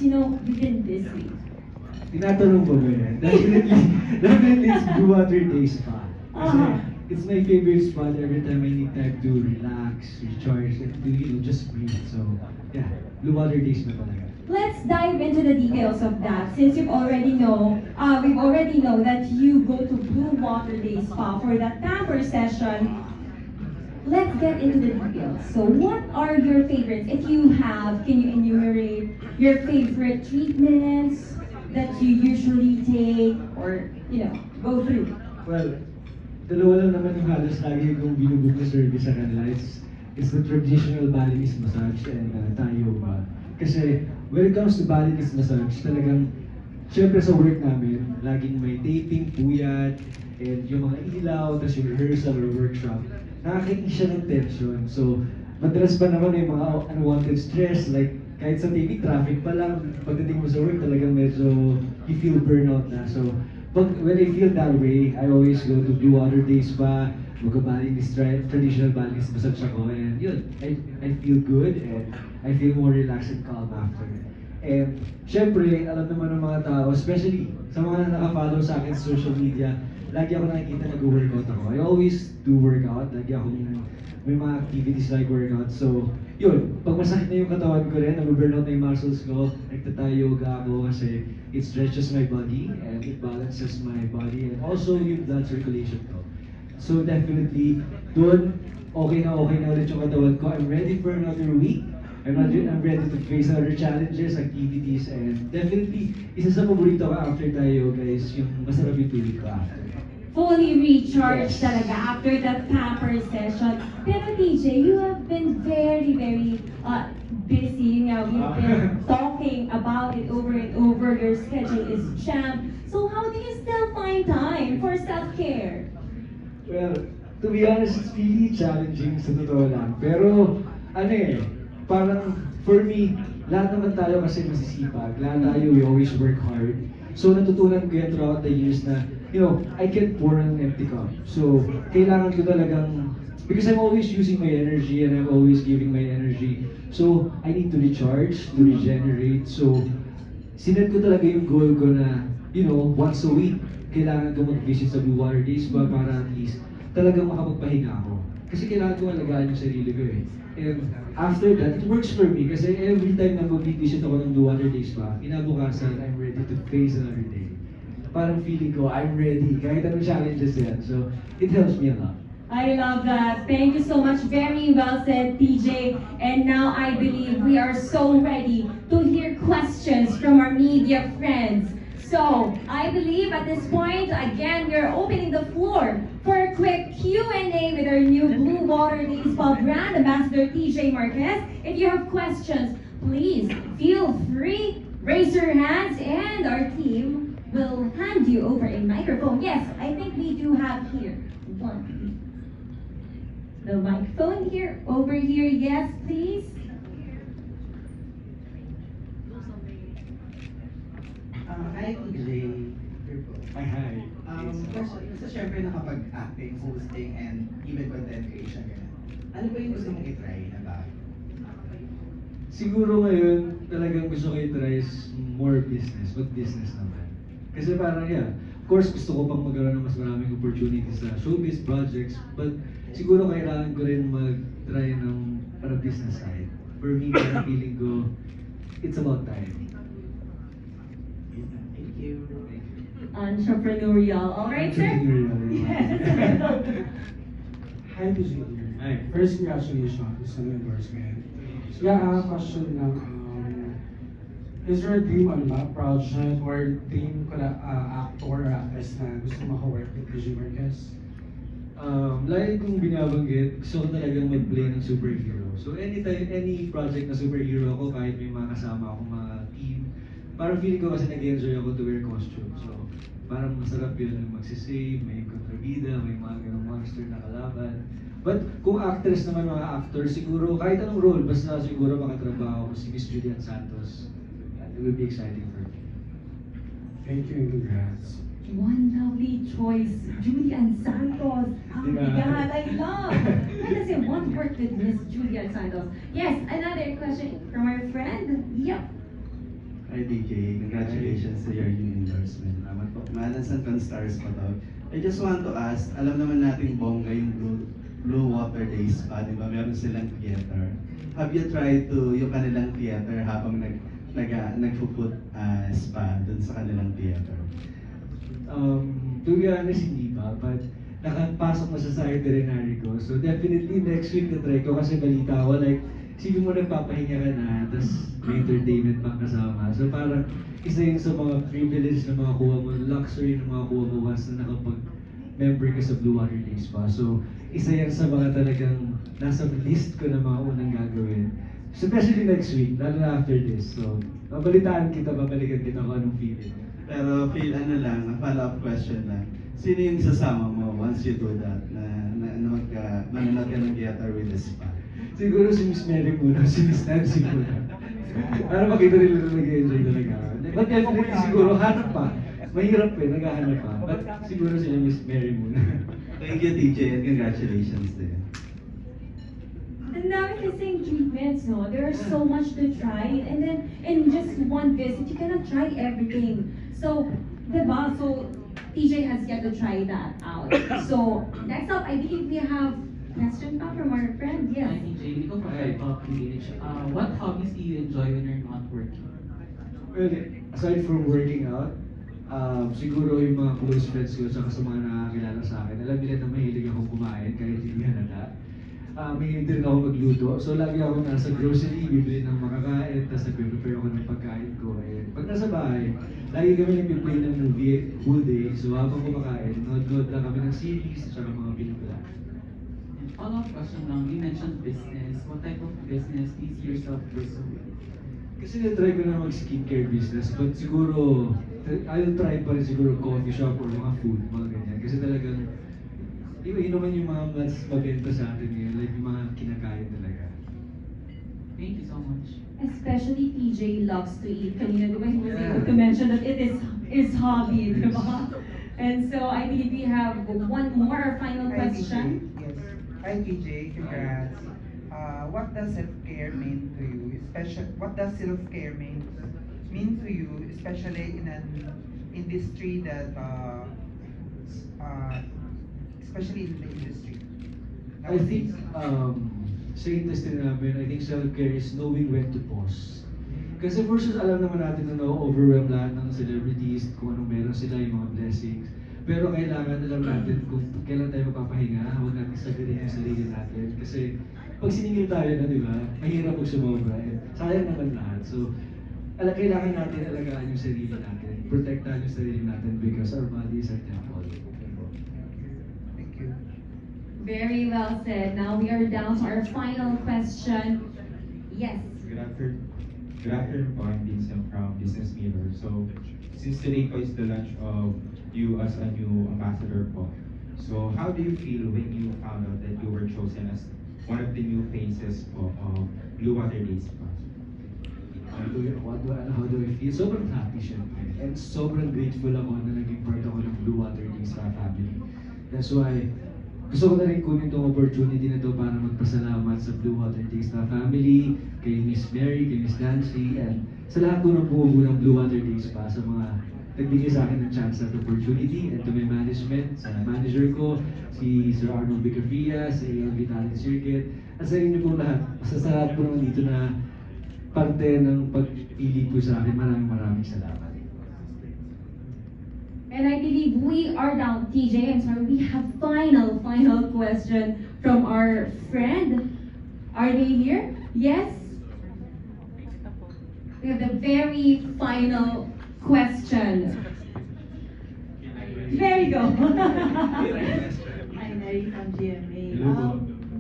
You know, you've been busy. Tinatanong ko ba yan? Definitely it's Blue Water Day Spa. Kasi it's my favorite spot every time I need time to relax, recharge, and to, just breathe. So, yeah, Blue Water Day Spa talaga. Let's dive into the details of that. Since we've already know that you go to Blue Water Day Spa for that pamper session. Let's get into the details. So, what are your favorites? If you have, can you enumerate your favorite treatments that you usually take or, go through? Well, dalawa lang naman yung halos lagi kong binubook na service sa kanila. It's the traditional Balinese massage and Thai yoga. Kasi when it comes to Balinese massage, talagang, syempre sa work namin, laging may taping, puyat, and yung mga ilaw, tapos yung rehearsal or workshop, nakakakinig siya ng tension. So, madalas pa naman yung mga unwanted stress, like kahit sa TV, traffic pa lang, pagdating mo sa work, talagang medyo you feel burnout na. So, when I feel that way, I always go to Blue Water Day Spa, mag-Balinese traditional Balinese massage ako, and yun, I feel good and I feel more relaxed and calm after. And syempre, alam naman ng mga tao, especially sa mga naka-follow sa akin sa social media, lagi ako nakikita nag-workout ako. I always do workout, lagi ako may mga activities like workout. So, yun, pag masakit na yung katawan ko rin, nag-burnout na yung muscles ko, nagtatayo yoga ako kasi it stretches my body and it balances my body and also yung blood circulation ko. So definitely, doon, okay na ulit yung katawan ko. I'm ready for another week. I'm ready to face other challenges, activities, and definitely, isa sa paborito ko after tayo, guys, yung masarap yung tulog ko after. Fully recharged talaga after that pamper session. Pero TJ, you have been very, very busy. We've been talking about it over and over. Your schedule is jammed. So how do you still find time for self-care? Well, to be honest, it's really challenging sa totoo lang. Pero, parang for me, lahat naman tayo kasi masisipag. Lahat tayo, we always work hard. So natutunan ko yan throughout the years na, I can't pour on an empty cup. So, kailangan ko talagang, because I'm always using my energy and I'm always giving my energy. So, I need to recharge, to regenerate. So, sinet ko talaga yung goal ko na, once a week, kailangan ko mag-visit sa Blue Water Day Spa para at least talagang makapagpahinga ako. Kasi kailangan ko alagaan yung sarili ko eh. And after that, it works for me kasi every time na mag-visit ako ng Blue Water Day Spa, kinabukasan, I'm ready to face another day. Parang feeling ko, I'm ready, kahit anong challenges yan. So, it helps me a lot. I love that. Thank you so much. Very well said, TJ. And now I believe we are so ready to hear questions from our media friends. So, I believe at this point, again, we're opening the floor for a quick Q&A with our new Blue Water Day Spa brand ambassador, TJ Marquez. If you have questions, please feel free, raise your hands, and our team will hand you over a microphone. Yes, I think we do have here one. The microphone here, over here, yes, please. Hi, TJ. Hi. Kasi syempre nakapag-acting, hosting, and even content creation ka na. Ano ba yung gusto mong i-try na bagay? Siguro ngayon, talagang gusto ko i-try is more business, but business naman. Kasi parang of course gusto ko pang magkaroon ng mas maraming opportunities sa showbiz projects, but siguro kailangan ko rin mag-try ng para business side. For me, parang feeling ko, it's about time. Thank you. Entrepreneurial. All right, sir? Yes. Hi, TJ. Hi. First, congratulations sa endorsement. Yeah, question lang. Is there a dream project or dream actor or actress na gusto maka-work with TJ Marquez? Lagi kong binabanggit, gusto ko talagang mag-play ng superhero. So anytime, any project na superhero ako, kahit may mga kasama akong mga team, parang feeling ko kasi nag-enjoy ako to wear costume. So parang masarap yun yung magsisave, may kontrabida, may mga ganong monster na kalaban. But kung actress naman, mga actor, siguro kahit anong role, basta siguro makatrabaho ko si Miss Julian Santos. It will be exciting for me. Thank you and congrats. One lovely choice, Julian Santos. Diba? God, I love. I just say one word with Miss Julian Santos. Yes, another question from our friend. Yep. Hi DJ, congratulations to your new endorsement. Salamat po. Malasan Stars po daw. I just want to ask, alam naman natin bongga yung Blue Water Days pa, di ba? Meron silang theater. Have you tried to yung kanilang theater habang nagpo-put spa dun sa kanilang theater? To be honest, hindi pa. But nakapasok na sa itinerary ko. So definitely next week na-try ko kasi balita ko like sige mo nagpapahinga ka na, tapos may entertainment pang kasama. So parang isa yun sa mga privilege na makakuha mo, luxury na makakuha mo once na nakapag-member ka sa Blue Water Days pa. So isa yan sa mga talagang nasa list ko na mga unang gagawin. So, especially next week, lalo na after this. So, babalikan kita kung anong feeling. Pero feel ano lang, a follow-up question lang. Sino yung sasama mo once you do that? Manonood ka ng theater with the spa? Siguro si Miss Mary muna, si Miss Nancy muna. Para makita nila na nag-enjoy talaga. But definitely siguro hanap pa. Mahirap naghahanap pa. But siguro si Miss Mary muna. Thank you TJ and congratulations to you. Ang dami kasing treatments, no? There are so much to try. And then, in just one visit, you cannot try everything. So, diba? So, TJ has yet to try that out. So, next up, I believe we have question pa from our friend. Yes. Hi, DJ. Hindi ko pa PH. What hobbies do you enjoy when you're not working? Well, aside from working out, siguro yung mga close friends ko saka sa mga nakakilala sa akin, alam nila na mahilig akong kumain kahit hindi halata. Mahilig din ako magluto. So lagi ako nasa grocery, bibili ng makakain, tapos nagpe-prepare ako ng pagkain ko. And pag nasa bahay, lagi kami nag-play ng movie whole day. So habang kumakain, nood-nood lang kami ng series at saka mga pelikula. Follow-up question lang. You mentioned business. What type of business do you see yourself pursuing? Kasi na-try ko na mag-skincare business, but siguro, I'll try pa rin siguro coffee shop or mga food, mga ganyan. Kasi talagang, yun naman yung mga mas mabenta sa atin ngayon, like yung mga kinakain talaga. Thank you so much. Especially TJ loves to eat. Kanina, diba, he was able to mention that it is his hobby, diba? And so I believe we have one more, our final Hi, question. TJ. Yes. Hi, TJ. Congrats. What does self-care mean to you? What does self-care mean to you, especially in an industry that, especially in the industry? I think, sa industry namin, I think self-care is knowing when to pause. Kasi for sure, alam naman natin na na-overwhelm lahat ng celebrities, kung anong meron sila, yung mga blessings. Pero kailangan na lang natin kung kailan tayo magpapahinga, huwag natin sabihin yung sarili natin. Kasi pag siningil tayo na, di ba, mahirap pag sumobra. Sayang naman lahat. So, kailangan natin alagaan yung sarili natin, protektahan yung sarili natin because our body is our temple. Thank you. Very well said. Now we are down to our final question. Yes. Good afternoon po, I'm Vincent from Business Mirror. So, since today po is the launch of you as a new ambassador po, so how do you feel when you found out that you were chosen as one of the new faces po of Blue Water Days po? How do I feel? Sobrang happy syempre. And sobrang grateful ako na naging part ako ng Blue Water Days family. That's why gusto ko na rin kunin itong opportunity na to para magpasalamat sa Blue Water Days family, kay Miss Mary, kay Miss Nancy, and sa lahat po ng bumubuo ng Blue Water Days pa, sa mga nagbigay sa akin ng chance at opportunity, and to my management, sa manager ko, si Sir Arnold Bicafria, sa ALV Talent Circuit, at sa inyo po lahat. Basta sa lahat po naman dito na parte ng pagpili po sa akin, maraming salamat. And I believe we are down, TJ, I'm sorry, we have final question from our friend. Are they here? Yes? We have the very final question. There you go. Hi, Nari from GMA. Hello po.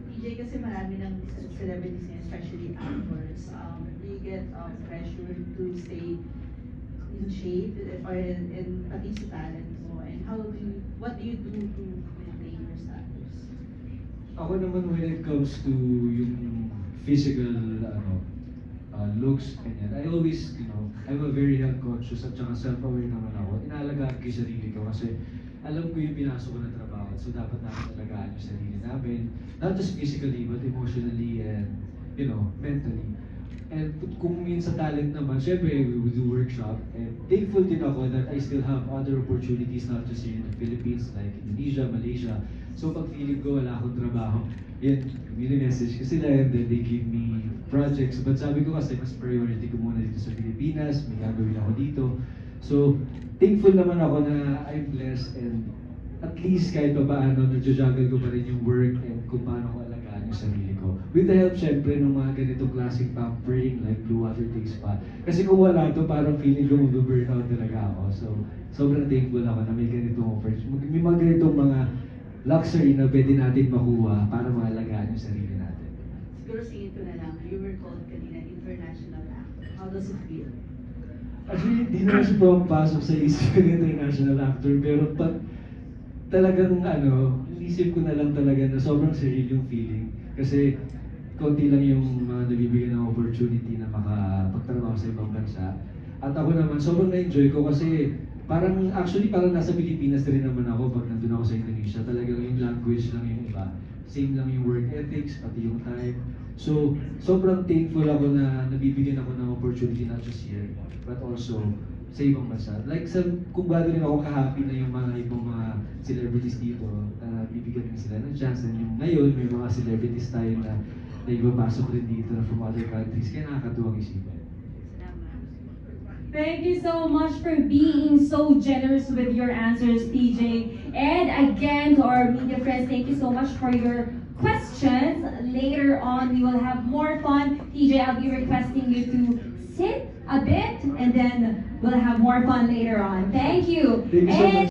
DJ, kasi marami ng celebrities ngayon, especially actors, do you get pressure to stay in shape or in pati sa talent mo? And what do you do to maintain your status? Ako naman when it comes to yung physical looks, ganyan, I always, I'm a very health conscious at saka self-aware naman ako. Inaalagaan ko yung sarili ko kasi alam ko yung pinasok ko na trabaho. So dapat natin alagaan yung sarili namin. Not just physically, but emotionally and, mentally. And kung minsan talent naman, syempre we do workshop. And thankful din ako that I still have other opportunities not just here in the Philippines, like Indonesia, Malaysia. So pag feeling ko wala akong trabaho, yun, mini-message ko sila and then they give me projects. But sabi ko kasi mas priority ko muna dito sa Pilipinas, may gagawin ako dito. So thankful naman ako na I'm blessed and at least kahit pa paano, nagja-juggle ko pa rin yung work and kung paano ko alagaan yung sarili ko. With the help, syempre, ng mga ganitong classic pampering like Blue Water Day Spa. Kasi kung wala to, parang feeling ko mag-burnout talaga ako. So, sobrang thankful ako na may ganitong opportunity. May mga ganitong mga luxury na pwede natin makuha para maalagaan yung sarili natin. Siguro singin ko na lang, you were called kanina international actor. How does it feel? Actually, di naman siya pumapasok sa isip ng international actor, pero pag talagang inisip ko na lang talaga na sobrang surreal yung feeling. Kasi konti lang yung mga nabibigyan ng opportunity na makapagtrabaho sa ibang bansa. At ako naman, sobrang na-enjoy ko kasi parang nasa Pilipinas rin naman ako pag nandun ako sa Indonesia. Talagang yung language lang yung iba. Same lang yung work ethics, pati yung time. So, sobrang thankful ako na nabibigyan ako ng opportunity not just here, but also sa ibang bansa. Like, kung bago rin ako ka-happy na yung mga ibang mga celebrities dito, bibigyan rin sila ng chance. And yung ngayon, may mga celebrities tayo na ibabasok rin dito from other countries. Kaya nakakatuwang isipin. Thank you so much for being so generous with your answers, TJ. And again, to our media friends, thank you so much for your questions. Later on, we will have more fun. TJ, I'll be requesting you to sit a bit, and then we'll have more fun later on. Thank you. Thank you so much.